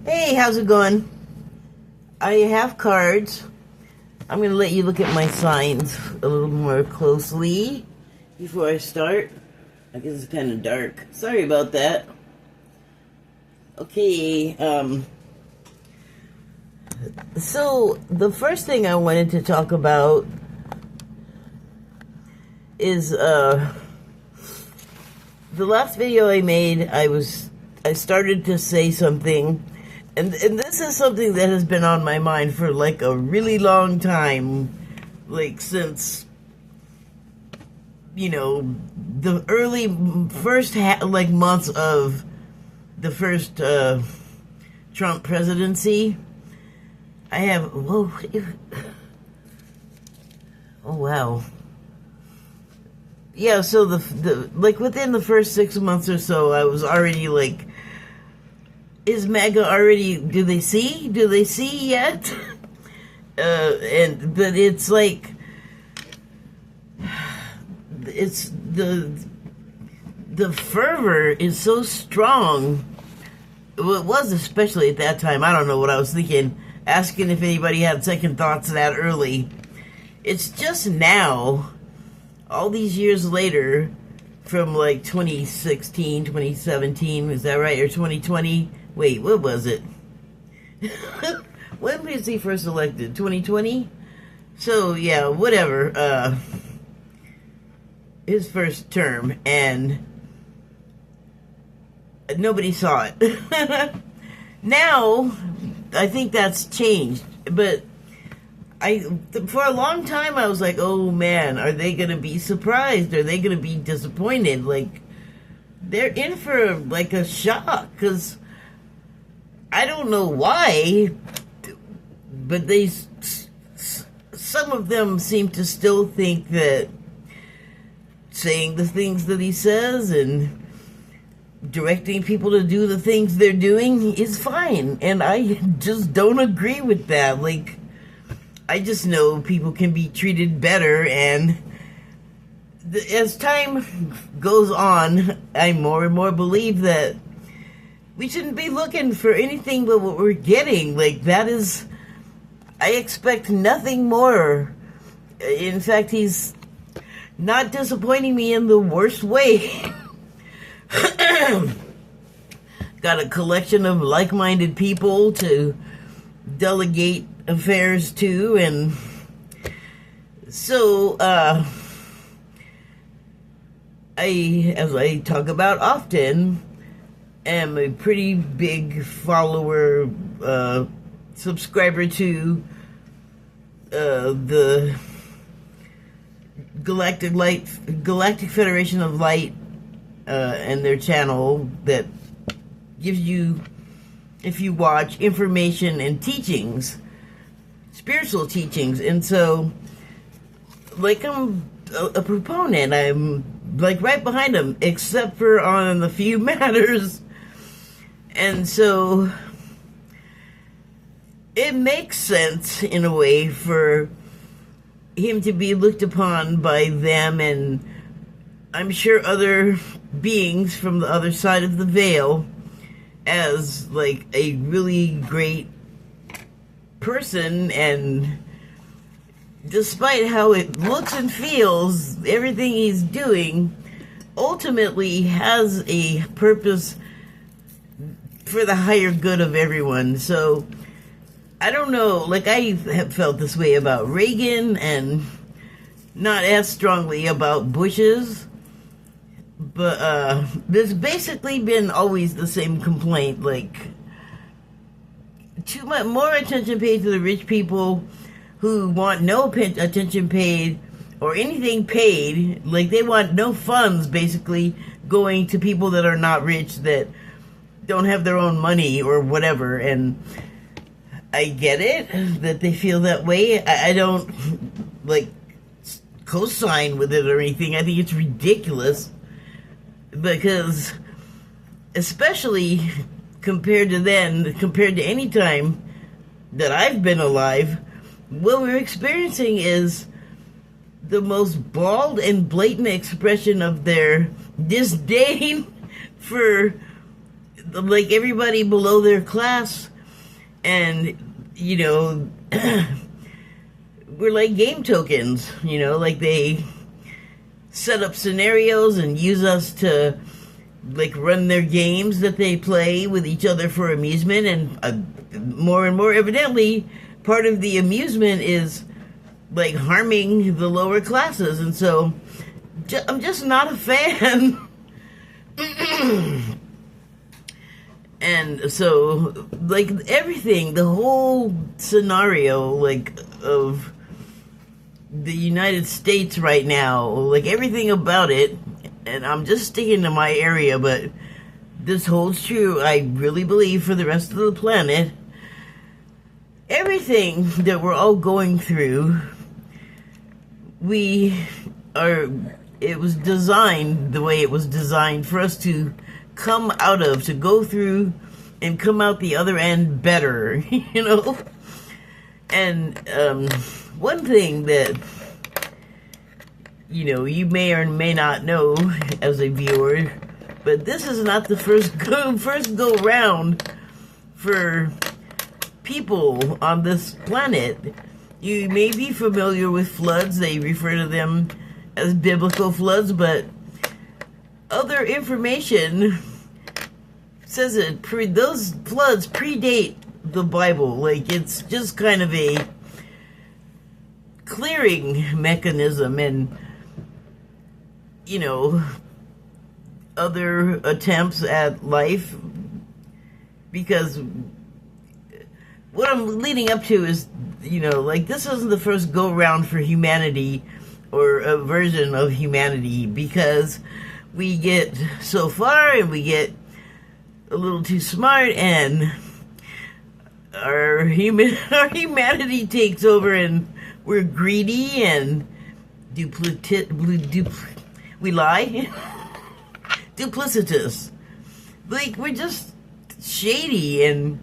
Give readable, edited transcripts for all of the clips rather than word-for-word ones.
Hey, how's it going? I have cards. I'm going to let you look at my signs a little more closely before I start. I guess it's kind of dark. Sorry about that. Okay, so the first thing I wanted to talk about is the last video I made. I started to say something, and this is something that has been on my mind for like a really long time, like since, you know, the early first months of the first Trump presidency. I have, whoa, oh wow. Yeah, so the like within the first 6 months or so, I was already like, is MAGA already, do they see yet? But it's like, it's the fervor is so strong. Well, it was especially at that time. I don't know what I was thinking, asking if anybody had second thoughts that early. It's just now, all these years later, from like 2016, 2017, is that right? Or 2020? Wait, what was it? When was he first elected? 2020? So, yeah, whatever. His first term, and nobody saw it. Now, I think that's changed, but for a long time I was like, oh man, are they gonna be surprised? Are they gonna be disappointed? Like, they're in for like a shock, because I don't know why, but some of them seem to still think that saying the things that he says and directing people to do the things they're doing is fine, and I just don't agree with that. Like, I just know people can be treated better, and as time goes on, I more and more believe that we shouldn't be looking for anything but what we're getting. Like, that is, I expect nothing more. In fact, he's not disappointing me in the worst way. Got a collection of like-minded people to delegate affairs to, and so as I talk about often, am a pretty big follower, subscriber to the Galactic Federation of Light, and their channel that gives you, if you watch, information and teachings, spiritual teachings. And so, like, I'm a proponent. I'm like right behind them, except for on the few matters. And so it makes sense in a way for him to be looked upon by them, and I'm sure other beings from the other side of the veil, as like a really great person. And despite how it looks and feels, everything he's doing ultimately has a purpose for the higher good of everyone. So I don't know, like, I have felt this way about Reagan, and not as strongly about Bush's, but there's basically been always the same complaint, like, too much more attention paid to the rich people who want no attention paid or anything paid. Like, they want no funds basically going to people that are not rich, that don't have their own money or whatever. And I get it that they feel that way. I don't like co-sign with it or anything. I think it's ridiculous, because especially compared to any time that I've been alive, what we're experiencing is the most bald and blatant expression of their disdain for, like, everybody below their class And, you know, we're like game tokens, you know, like they set up scenarios and use us to like run their games that they play with each other for amusement. And more evidently, part of the amusement is like harming the lower classes. And so I'm just not a fan. And so, like, everything, the whole scenario, like, of the United States right now, like, everything about it, and I'm just sticking to my area, but this holds true, I really believe, for the rest of the planet. Everything that we're all going through, it was designed the way it was designed for us to come out of, to go through and come out the other end better, you know? And one thing that, you know, you may or may not know as a viewer, but this is not the first go round for people on this planet. You may be familiar with floods. They refer to them as biblical floods, but other information says that those floods predate the Bible. Like, it's just kind of a clearing mechanism, and, you know, other attempts at life, because what I'm leading up to is, you know, like, this isn't the first go round for humanity or a version of humanity, because we get so far and we get a little too smart, and our humanity takes over, and we're greedy and we lie, duplicitous. Like, we're just shady. And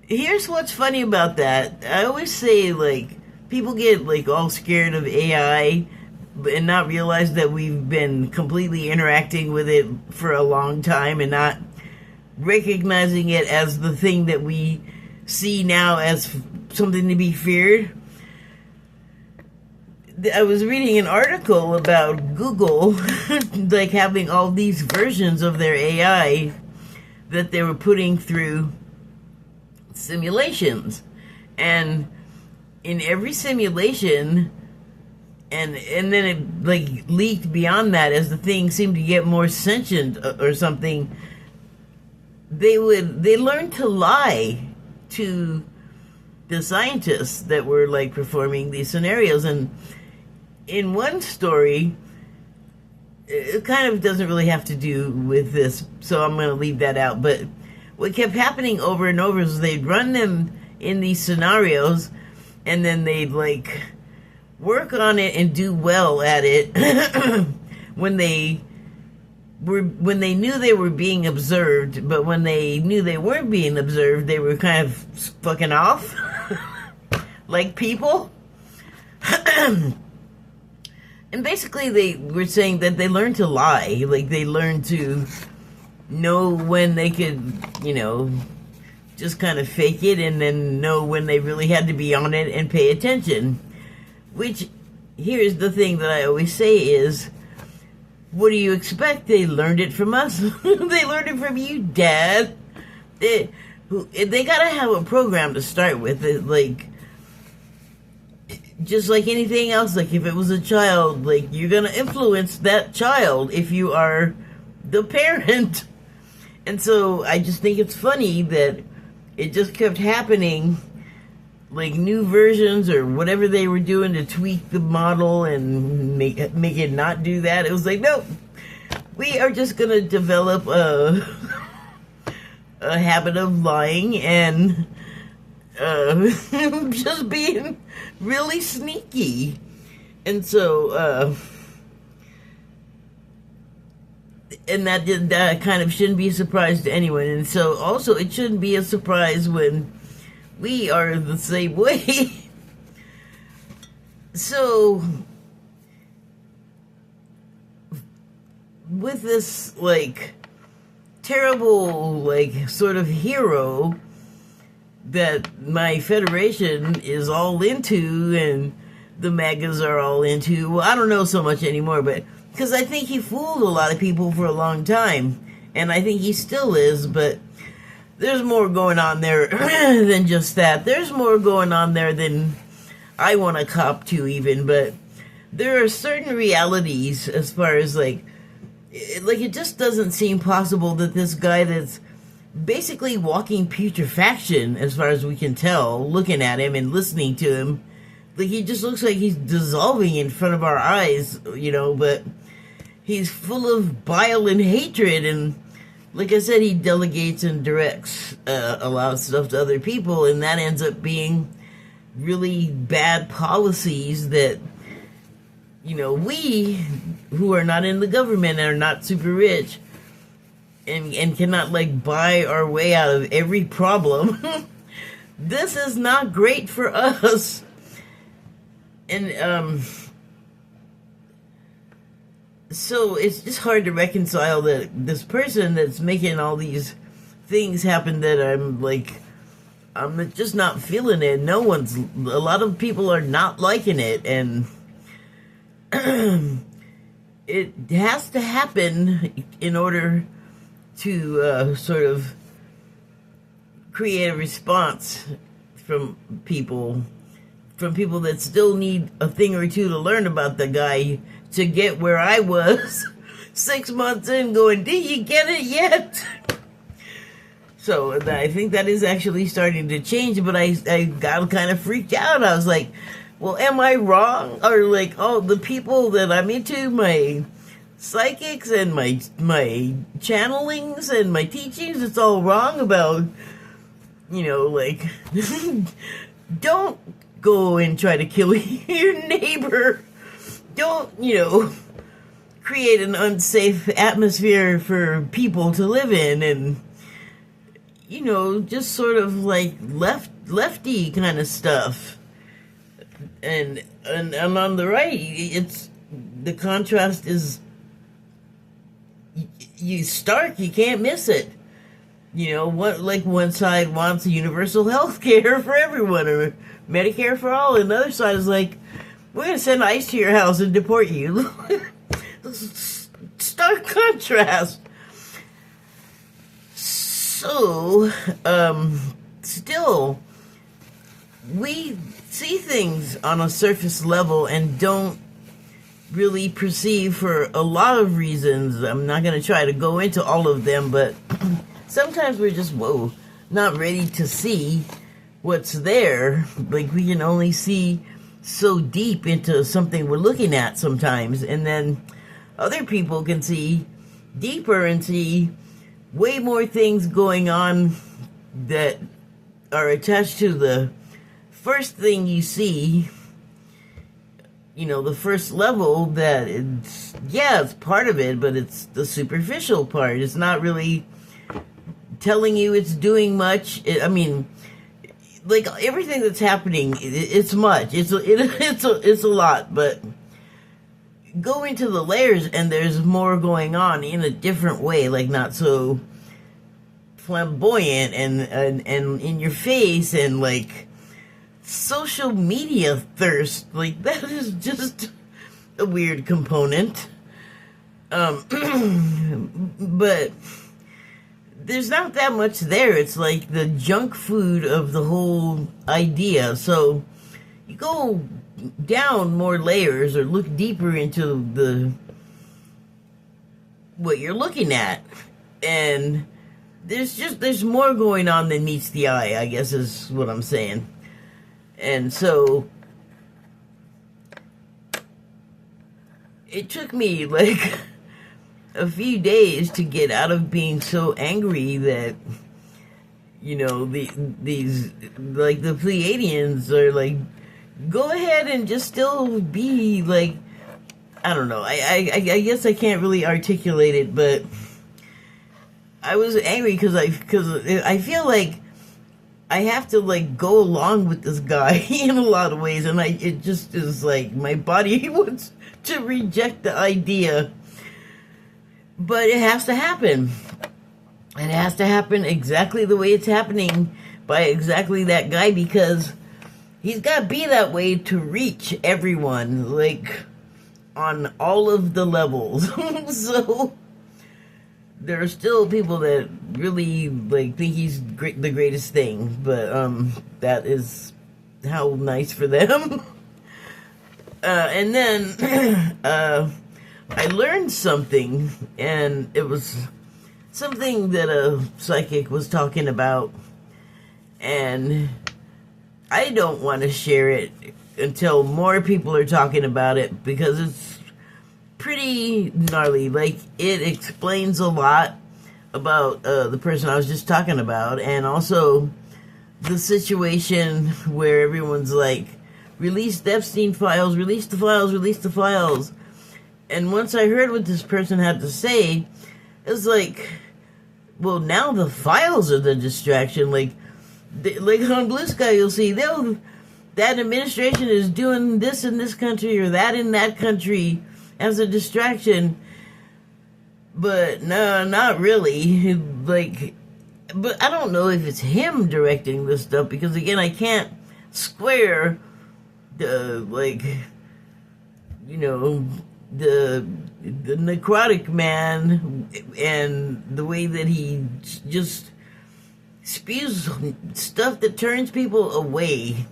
here's what's funny about that. I always say, like, people get like all scared of AI and not realize that we've been completely interacting with it for a long time and not recognizing it as the thing that we see now as something to be feared. I was reading an article about Google like having all these versions of their AI that they were putting through simulations, and in every simulation, and then it like leaked beyond that as the thing seemed to get more sentient or something. They learned to lie to the scientists that were like performing these scenarios. And in one story, it kind of doesn't really have to do with this, so I'm going to leave that out. But what kept happening over and over is they'd run them in these scenarios, and then they'd like work on it and do well at it when they knew they were being observed. But when they knew they weren't being observed, they were kind of fucking off like people. And basically they were saying that they learned to lie. Like, they learned to know when they could, you know, just kind of fake it, and then know when they really had to be on it and pay attention. Which, here's the thing that I always say is, what do you expect? They learned it from us. They learned it from you, Dad. They gotta have a program to start with. Like, just like anything else, like if it was a child, like, you're gonna influence that child if you are the parent. And so I just think it's funny that it just kept happening, like new versions or whatever they were doing to tweak the model and make it not do that. It was like, nope, we are just gonna develop a habit of lying and just being really sneaky. And so and that kind of shouldn't be a surprise to anyone. And so also it shouldn't be a surprise when we are the same way. So with this like terrible like sort of hero that my federation is all into and the MAGAs are all into. Well, I don't know so much anymore, but because I think he fooled a lot of people for a long time, and I think he still is, but there's more going on there than just that. There's more going on there than I want to cop to even, but there are certain realities as far as like it just doesn't seem possible that this guy that's basically walking putrefaction, as far as we can tell, looking at him and listening to him, like he just looks like he's dissolving in front of our eyes, but he's full of bile and hatred, and like I said, he delegates and directs a lot of stuff to other people, and that ends up being really bad policies that, we who are not in the government and are not super rich and cannot like buy our way out of every problem. This is not great for us. And so it's just hard to reconcile that this person that's making all these things happen that I'm just not feeling it. A lot of people are not liking it, and it has to happen in order to sort of create a response from people that still need a thing or two to learn about the guy to get where I was 6 months in going, did you get it yet? So I think that is actually starting to change, but I got kind of freaked out. I was like, well, am I wrong? Or like, the people that I'm into, my psychics and my channelings and my teachings, it's all wrong about, don't go and try to kill your neighbor. Don't, create an unsafe atmosphere for people to live in, and, just sort of like lefty kind of stuff. And on the right, it's the contrast is you can't miss it. One side wants universal health care for everyone or Medicare for all, and the other side is like, we're going to send ICE to your house and deport you. Stark contrast. So, still, we see things on a surface level and don't really perceive for a lot of reasons. I'm not going to try to go into all of them, but sometimes we're just, not ready to see what's there. Like, we can only see so deep into something we're looking at sometimes, and then other people can see deeper and see way more things going on that are attached to the first thing you see, the first level. That it's part of it, but it's the superficial part. It's not really telling you it's doing much. Like everything that's happening, it's much. It's a lot, but go into the layers and there's more going on in a different way, like not so flamboyant and in your face, and like social media thirst. Like that is just a weird component. But there's not that much there. It's like the junk food of the whole idea. So you go down more layers or look deeper into what you're looking at, and there's more going on than meets the eye, I guess is what I'm saying. And so it took me like a few days to get out of being so angry that, these, like, the Pleiadians are like, go ahead and just still be like, I don't know, I guess I can't really articulate it, but I was angry because I feel like I have to like go along with this guy in a lot of ways, and it just is like my body wants to reject the idea. But it has to happen. It has to happen exactly the way it's happening, by exactly that guy, because he's got to be that way to reach everyone, like, on all of the levels. So there are still people that really, like, think he's the greatest thing, but that is how nice for them. And then I learned something, and it was something that a psychic was talking about, and I don't want to share it until more people are talking about it, because it's pretty gnarly. Like, it explains a lot about the person I was just talking about, and also the situation where everyone's like, release the Epstein files, release the files, release the files. And once I heard what this person had to say, it's like, well, now the files are the distraction. Like on Blue Sky, you'll see that administration is doing this in this country or that in that country as a distraction. But no, not really. Like, but I don't know if it's him directing this stuff, because again, I can't square the, like, you know, the necrotic man and the way that he just spews stuff that turns people away.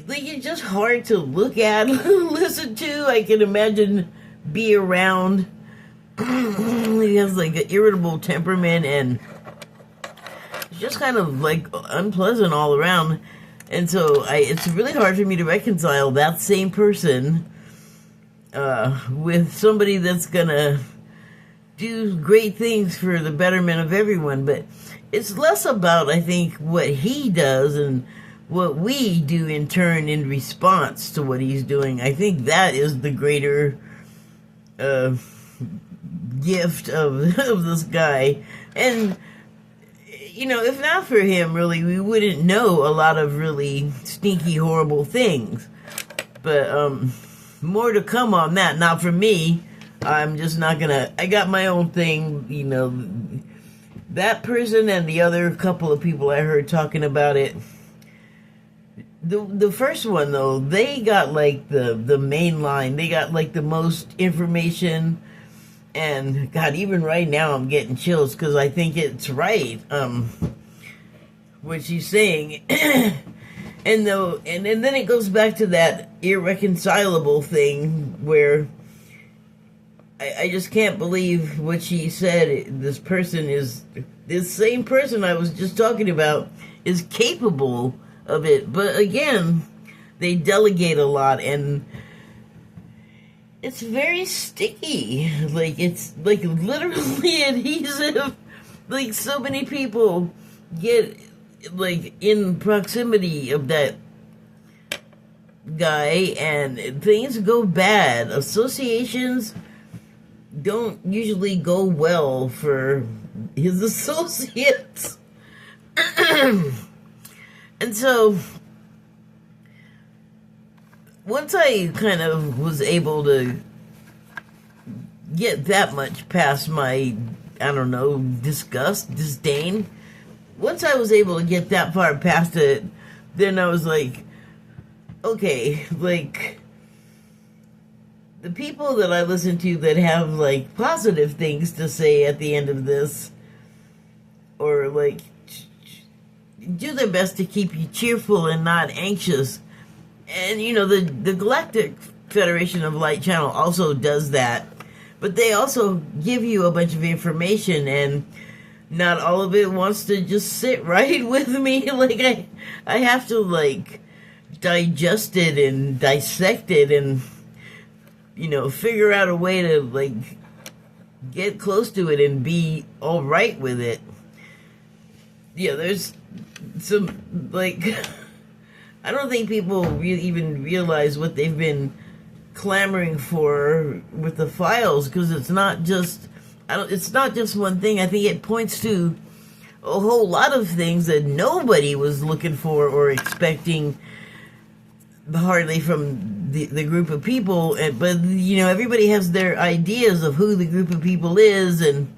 Like, it's just hard to look at, listen to. I can imagine be around. He has like an irritable temperament, and it's just kind of like unpleasant all around. And so it's really hard for me to reconcile that same person with somebody that's gonna do great things for the betterment of everyone. But it's less about, I think, what he does and what we do in turn in response to what he's doing. I think that is the greater gift of this guy. And, you know, if not for him, really, we wouldn't know a lot of really sneaky, horrible things. But more to come on that. Not for me. I'm just not gonna... I got my own thing, you know. That person and the other couple of people I heard talking about it. The first one, though, they got, like, the main line. They got, like, the most information. And, God, even right now I'm getting chills, because I think it's right, what she's saying. And then it goes back to that irreconcilable thing where I just can't believe what she said. This same person I was just talking about is capable of it. But again, they delegate a lot, and it's very sticky. Like, it's like literally adhesive. Like, so many people get like in proximity of that guy, and things go bad. Associations don't usually go well for his associates. And so once I kind of was able to get that much past my, I don't know, disdain, once I was able to get that far past it, then I was like, okay, like, the people that I listen to that have, like, positive things to say at the end of this, or, like, do their best to keep you cheerful and not anxious. And, you know, the Galactic Federation of Light Channel also does that. But they also give you a bunch of information, and not all of it wants to just sit right with me. Like, I have to, like, digest it and dissect it and, you know, figure out a way to, like, get close to it and be all right with it. Yeah, there's some, like, I don't think people even realize what they've been clamoring for with the files, because it's not just one thing. I think it points to a whole lot of things that nobody was looking for or expecting, hardly from the group of people. But, you know, everybody has their ideas of who the group of people is, and,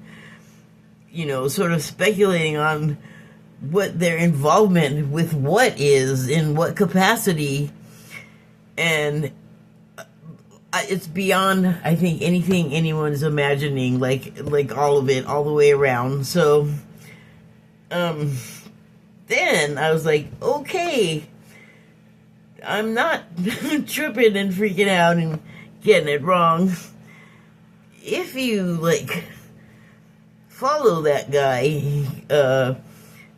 you know, sort of speculating on what their involvement with what is, in what capacity, and it's beyond, I think, anything anyone's imagining, like all of it, all the way around. So, then I was like, okay, I'm not tripping and freaking out and getting it wrong. If you, like, follow that guy,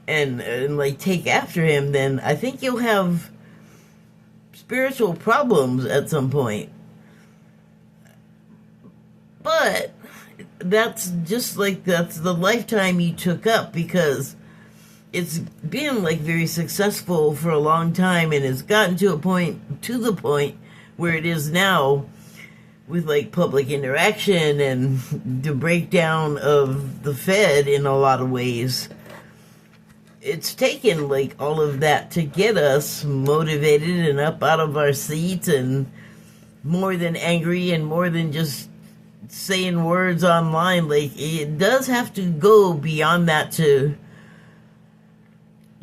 and like, take after him, then I think you'll have spiritual problems at some point. But that's just like, that's the lifetime you took up, because it's been, like, very successful for a long time, and it's gotten to the point where it is now, with, like, public interaction and the breakdown of the Fed in a lot of ways. It's taken, like, all of that to get us motivated and up out of our seats, and more than angry, and more than just saying words online. Like, it does have to go beyond that to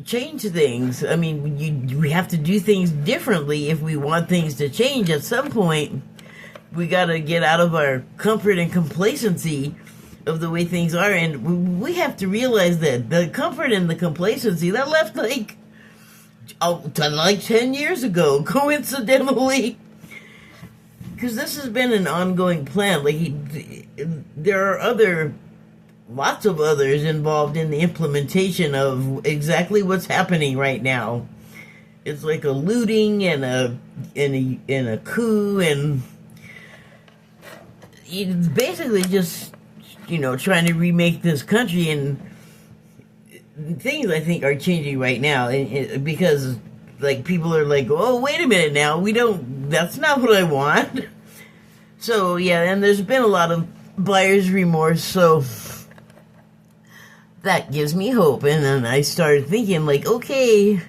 change things. I mean, we have to do things differently if we want things to change. At some point, we got to get out of our comfort and complacency of the way things are, and we have to realize that the comfort and the complacency that left, like 10 years ago, coincidentally, because this has been an ongoing plan. Like, there are lots of others involved in the implementation of exactly what's happening right now. It's like a looting and a coup, and it's basically just, trying to remake this country. And things, I think, are changing right now, because, like, people are like, oh, wait a minute now, that's not what I want. So, yeah, and there's been a lot of buyer's remorse, so that gives me hope. And then I started thinking, like, okay,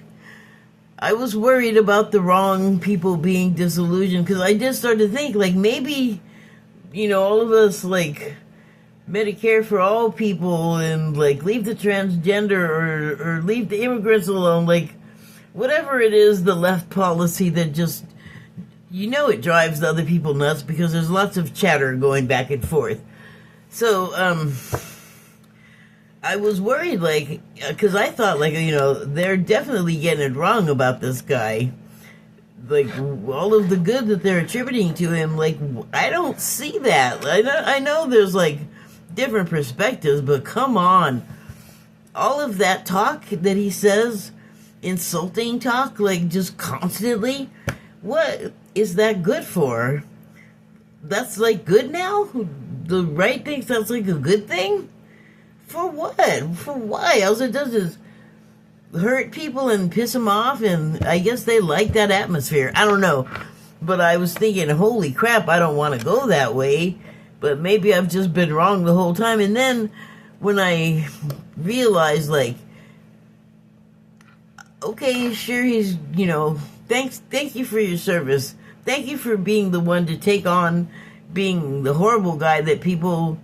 I was worried about the wrong people being disillusioned, because I just started to think, like, maybe, all of us, like, Medicare for all people, and, like, leave the transgender, or leave the immigrants alone, like, whatever it is, the left policy that just, it drives the other people nuts, because there's lots of chatter going back and forth. So, I was worried, like, because I thought, like, they're definitely getting it wrong about this guy. Like, all of the good that they're attributing to him, like, I don't see that. I know there's, like, different perspectives, but come on. All of that talk that he says, insulting talk, like, just constantly, what is that good for? That's, like, good now? The right thinks that's, like, a good thing? For what? For why? All it does is hurt people and piss them off, and I guess they like that atmosphere. I don't know. But I was thinking, holy crap, I don't want to go that way. But maybe I've just been wrong the whole time. And then when I realized, like, okay, sure, he's, thank you for your service. Thank you for being the one to take on being the horrible guy that people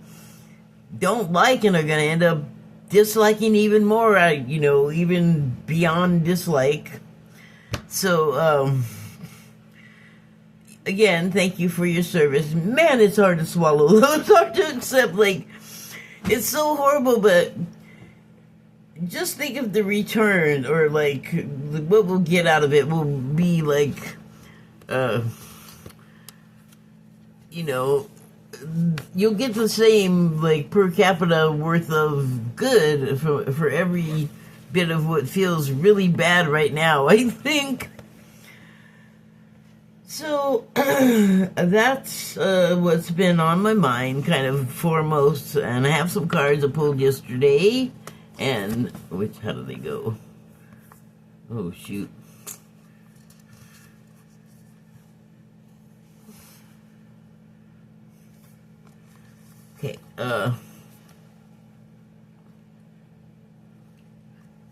don't like and are going to end up disliking even more, even beyond dislike. So, again, thank you for your service. Man, it's hard to swallow. It's hard to accept. Like, it's so horrible, but just think of the return, or, like, what we'll get out of it will be, like, you'll get the same, like, per capita worth of good for every bit of what feels really bad right now, I think. So, that's what's been on my mind, kind of foremost. And I have some cards I pulled yesterday. And, how do they go? Oh, shoot. Okay,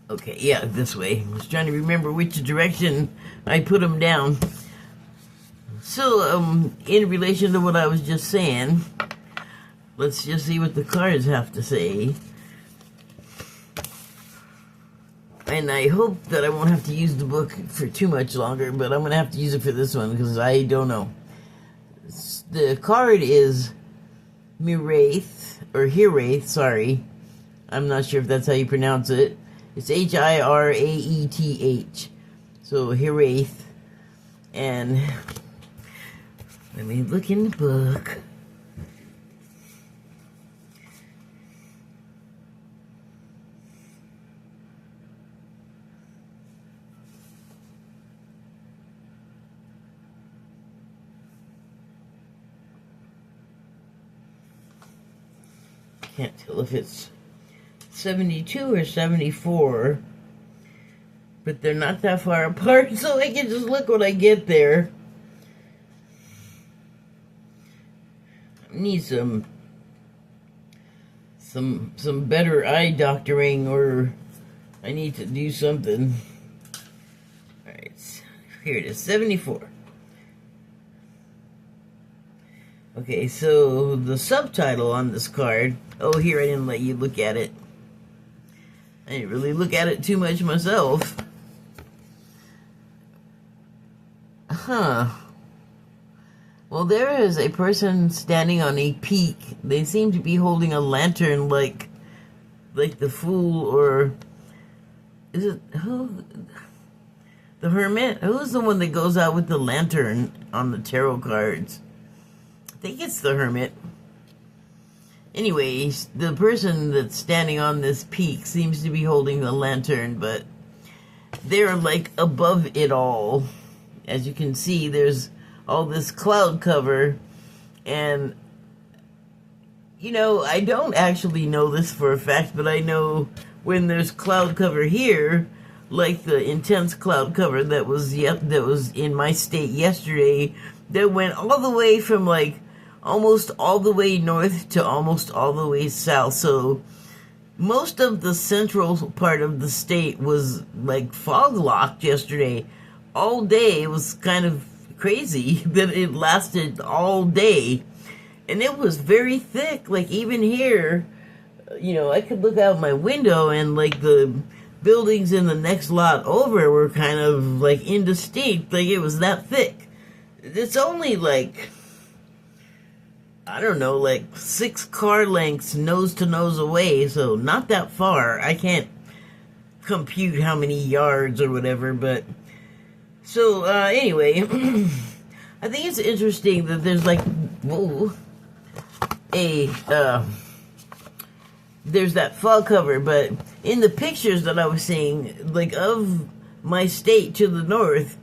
okay, yeah, this way. I was trying to remember which direction I put them down. So, in relation to what I was just saying, let's just see what the cards have to say. And I hope that I won't have to use the book for too much longer, but I'm going to have to use it for this one because I don't know. The card is Miraith, or Hiraeth, sorry. I'm not sure if that's how you pronounce it. It's Hiraeth. So Hiraeth. And let me look in the book. Can't tell if it's 72 or 74, but they're not that far apart, so I can just look when I get there. I need some better eye doctoring, or I need to do something. Alright, here it is, 74. Okay, so the subtitle on this card, oh, here, I didn't let you look at it. I didn't really look at it too much myself. Well, there is a person standing on a peak. They seem to be holding a lantern like the Fool, or is it who? The Hermit? Who's the one that goes out with the lantern on the tarot cards? I think it's the Hermit. Anyways, the person that's standing on this peak seems to be holding the lantern, but they're like above it all. As you can see, there's all this cloud cover, and you know, I don't actually know this for a fact, but I know when there's cloud cover here, like the intense cloud cover that was in my state yesterday, that went all the way from like almost all the way north to almost all the way south. So most of the central part of the state was like fog locked yesterday. All day. It was kind of crazy that it lasted all day. And it was very thick. Like even here, you know, I could look out my window and like the buildings in the next lot over were kind of like indistinct. Like it was that thick. It's only like, I don't know, like 6 car lengths nose to nose away, so not that far. I can't compute how many yards or whatever, but so anyway, I think it's interesting that there's like, whoa, there's that fog cover, but in the pictures that I was seeing, like of my state to the north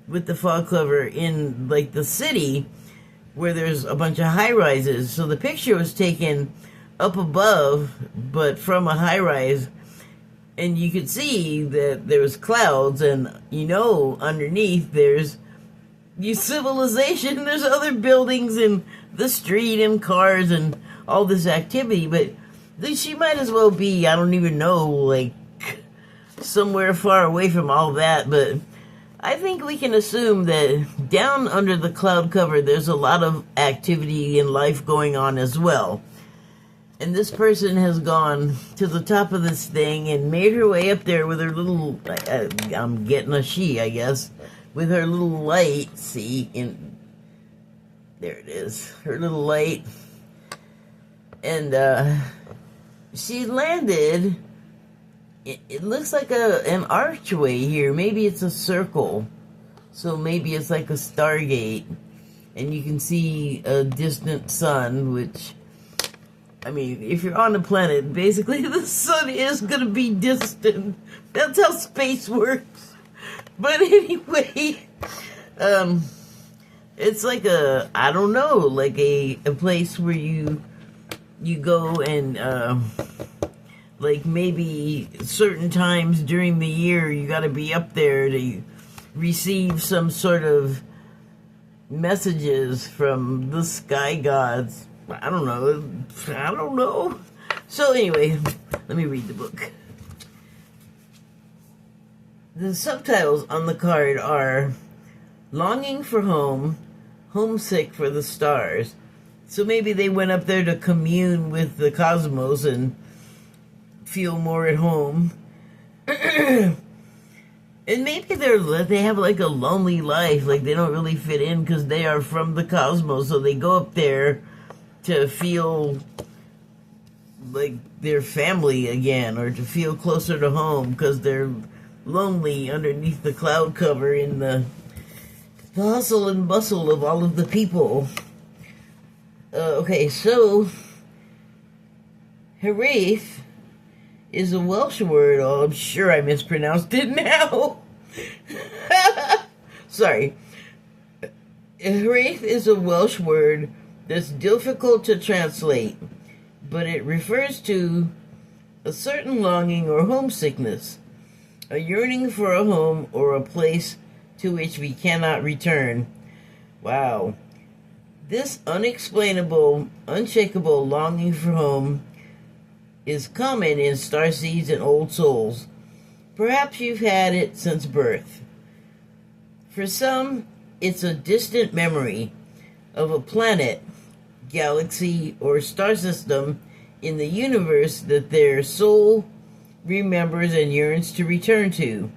with the fog cover in like the city, where there's a bunch of high-rises. So the picture was taken up above, but from a high-rise. And you could see that there was clouds, and you know underneath there's civilization. There's other buildings in the street and cars and all this activity. But she might as well be, I don't even know, like somewhere far away from all that. But I think we can assume that down under the cloud cover, there's a lot of activity and life going on as well. And this person has gone to the top of this thing and made her way up there with her little, I'm getting a she, I guess, with her little light. See, there it is, her little light. And she landed. It looks like an archway here. Maybe it's a circle. So maybe it's like a Stargate. And you can see a distant sun, which, I mean, if you're on a planet, basically the sun is going to be distant. That's how space works. But anyway, it's like I don't know, like a place where you go and, like maybe certain times during the year you got to be up there to receive some sort of messages from the sky gods. I don't know. So anyway, let me read the book. The subtitles on the card are Longing for Home, Homesick for the Stars. So maybe they went up there to commune with the cosmos and feel more at home. And maybe they have like a lonely life, like they don't really fit in because they are from the cosmos, so they go up there to feel like their family again, or to feel closer to home because they're lonely underneath the cloud cover in the hustle and bustle of all of the people. Okay, so Heraeth is a Welsh word. Oh, I'm sure I mispronounced it now. Sorry. Heraeth is a Welsh word that's difficult to translate, but it refers to a certain longing or homesickness, a yearning for a home or a place to which we cannot return. Wow. This unexplainable, unshakable longing for home is common in starseeds and old souls. Perhaps you've had it since birth. For some, it's a distant memory of a planet, galaxy, or star system in the universe that their soul remembers and yearns to return to.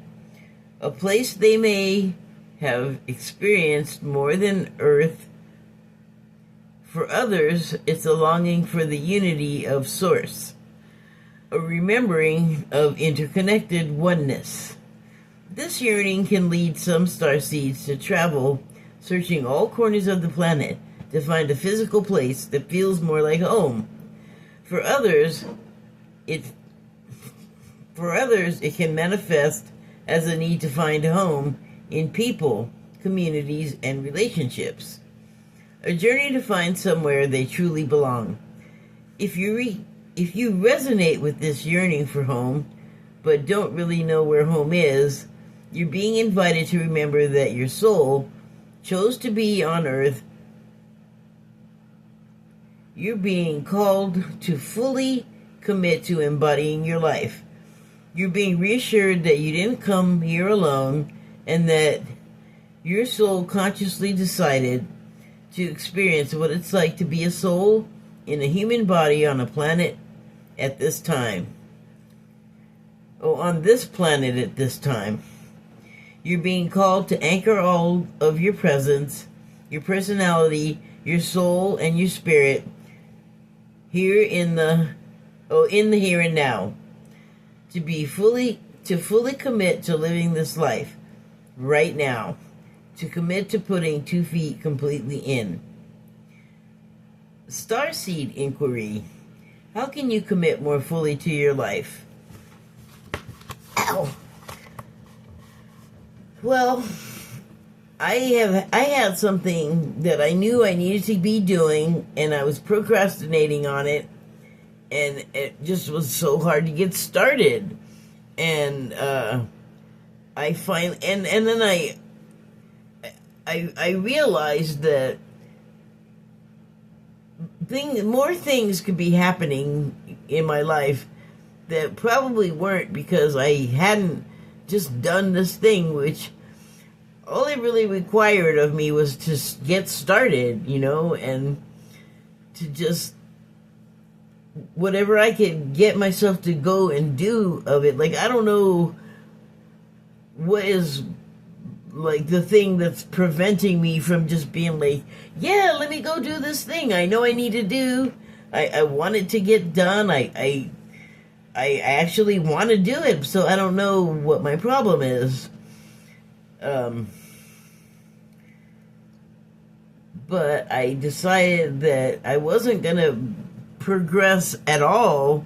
A place they may have experienced more than Earth. For others, it's a longing for the unity of Source, a remembering of interconnected oneness. This yearning can lead some starseeds to travel, searching all corners of the planet to find a physical place that feels more like home. For others, it can manifest as a need to find a home in people, communities, and relationships. A journey to find somewhere they truly belong. If you resonate with this yearning for home, but don't really know where home is, you're being invited to remember that your soul chose to be on Earth. You're being called to fully commit to embodying your life. You're being reassured that you didn't come here alone, and that your soul consciously decided to experience what it's like to be a soul in a human body on a planet at this time. On this planet at this time. You're being called to anchor all of your presence, your personality, your soul, and your spirit here in the here and now. To fully commit to living this life right now. To commit to putting 2 feet completely in. Starseed inquiry. How can you commit more fully to your life? Ow. Well, I had something that I knew I needed to be doing, and I was procrastinating on it, and it just was so hard to get started. And I finally, and then I realized that more things could be happening in my life that probably weren't, because I hadn't just done this thing, which all it really required of me was to get started, and to just whatever I could get myself to go and do of it. Like, I don't know what is like the thing that's preventing me from just being like, yeah, let me go do this thing I know I need to do. I want it to get done. I actually want to do it, so I don't know what my problem is. But I decided that I wasn't going to progress at all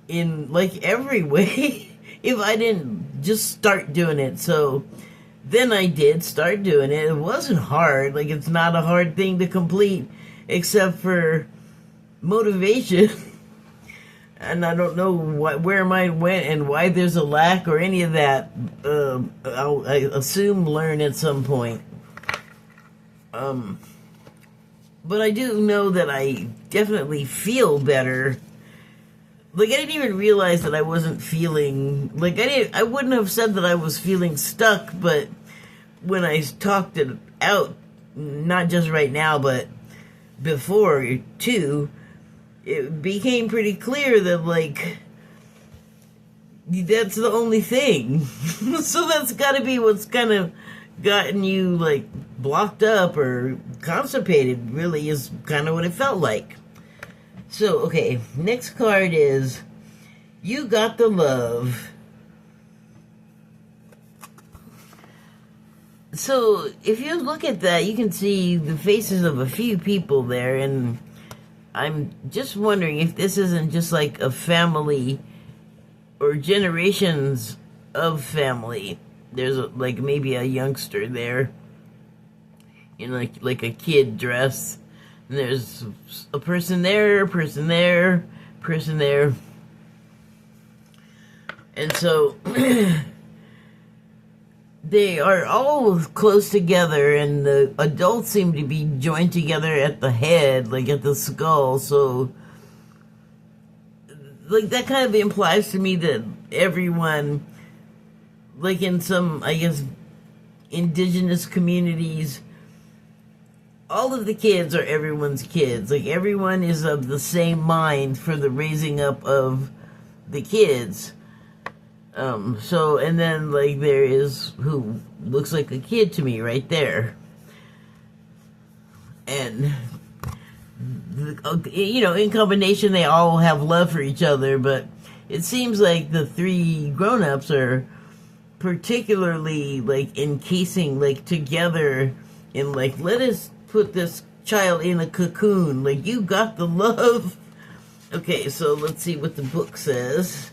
in like every way if I didn't just start doing it. So then I did start doing it. It wasn't hard. Like, it's not a hard thing to complete except for motivation. And I don't know where mine went and why there's a lack or any of that. I assume learn at some point. But I do know that I definitely feel better. Like, I didn't even realize that I wasn't feeling... Like, I wouldn't have said that I was feeling stuck, but when I talked it out, not just right now, but before, too, it became pretty clear that, like, That's the only thing. So that's got to be what's kind of gotten you like blocked up or constipated, really, is kind of what it felt like. So, okay, next card is You Got the Love. So, if you look at that, you can see the faces of a few people there, and I'm just wondering if this isn't just like a family or generations of family. There's like maybe a youngster there in like a kid dress, and there's a person there, person there, person there, and so they are all close together, and the adults seem to be joined together at the head, like at the skull. So like that kind of implies to me that everyone, like in some, I guess, indigenous communities, all of the kids are everyone's kids. Like everyone is of the same mind for the raising up of the kids. So, and then like there is who looks like a kid to me right there. And you know, in combination, they all have love for each other, but it seems like the three grown-ups are particularly, like, encasing, like, together in, like, let us put this child in a cocoon. Like, you got the love. Okay, so let's see what the book says.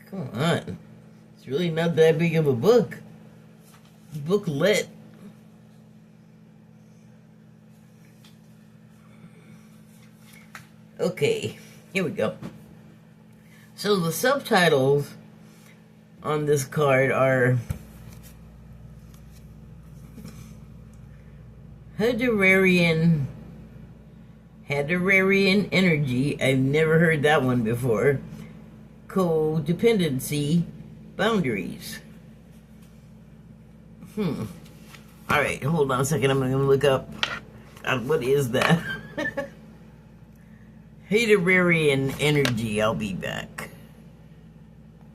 Come on. It's really not that big of a book. Booklet. Okay, here we go. So the subtitles on this card are Hadarian Energy. I've never heard that one before. Codependency boundaries. Alright, hold on a second. I'm going to look up. What is that? Hadarian Energy. I'll be back.